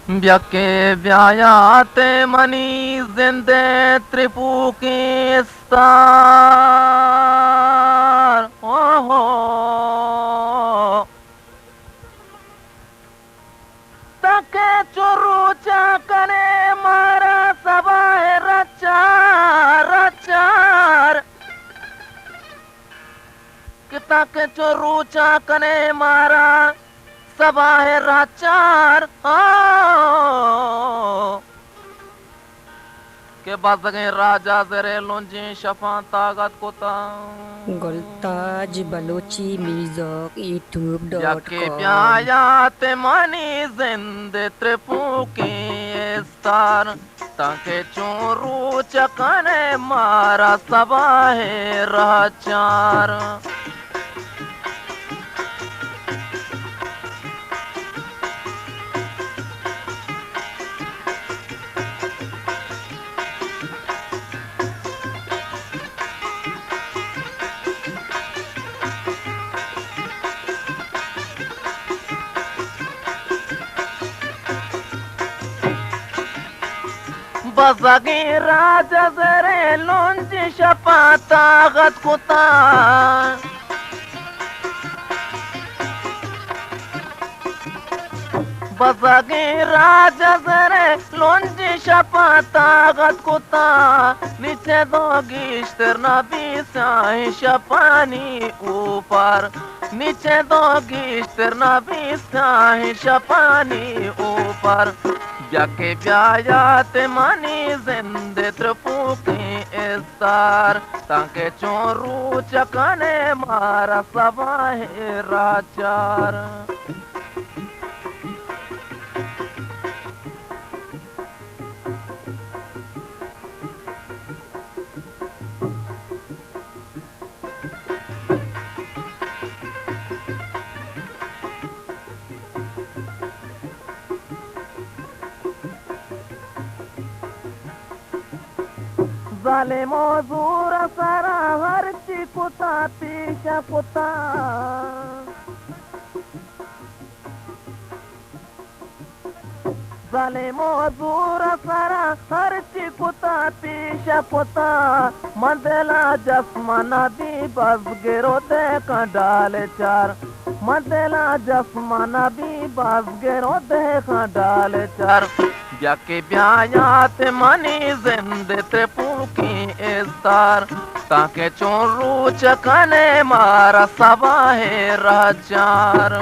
ब्यके ब्यायाते money जिंदे त्रिपुकी स्तार हो तके चुरु चाकने मारा सबाए रचार कि तके चुरु चाकने मारा सबाए रचार के बजगे राजा जरे लुंजी शफा ताकत कोता गुलताज बलोची म्यूजिक यके youtube.com प्यायात मनी जिंदे त्रिपुकी स्तार ताके चोरू चकने मारा सबाहे राचार बजगे राजा जरे लुंजी शपा ताकत कुता बजगे राजा जरे लुंजी शपा ताकत कुता नीचे दो गिश्तर नबी साई शपानी ऊपर नीचे दो गिश्तर नबी साई शपानी ऊपर यके ब्यायात मनी जिंदे त्रिपुकी स्तार ताके चोरू चकने मारा सबाहे राचार जालिमो दूर सरा हरची कुता पीशा कुता जालिमो दूर सरा हरची कुता पीशा कुता मंदला जसमाना दी बस गिरो दे का डाले चार मंदला जसमाना दी बस गिरो दे का डाले चार यके ब्यायात मनी जिंदे त्रिपुकी स्तार ताके चोरू चकने मारा सबाहे राचार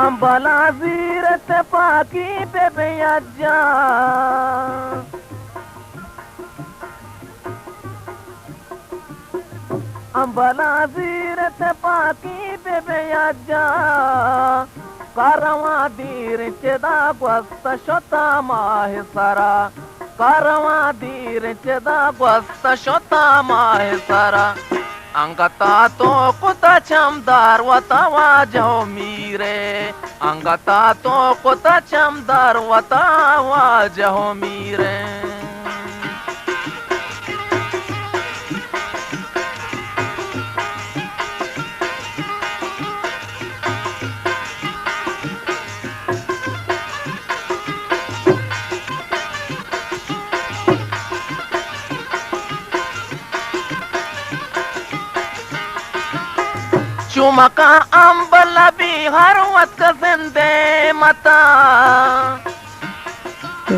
अम्बला जीरत पाकी पे बेजा अम्बला जीरत पाकी पे बेजा कारवा दीर चेदा ग्वस्त शोता माह सारा कारवा दीर चेदा ग्वस्त शोता माह सारा अंगता तो कुता चमदार वतावा जाओ मीरे अंगता तो कुता चमदार वतावा जाओ मीरे चुमका अम्बला भी हर वक्त जिंदे मता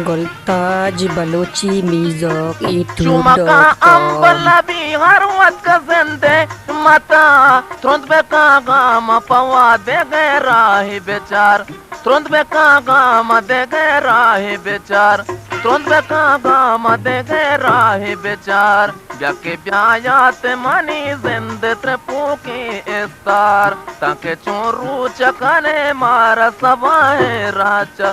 गुलताज बलोची म्यूजिक चुमका youtube.com अम्बला भी हर वक्त जिंदे मता तुरंत बेका गाम पवा दे गए राही बेचार तुरंत बेका गाम दे गए राही बेचार तुरंत बेका गाम दे गए राही बेचार यके ब्यायात मनी जिंदे त्रिपुकी स्तार ताके चोरू चकने मारा सबाहे राचा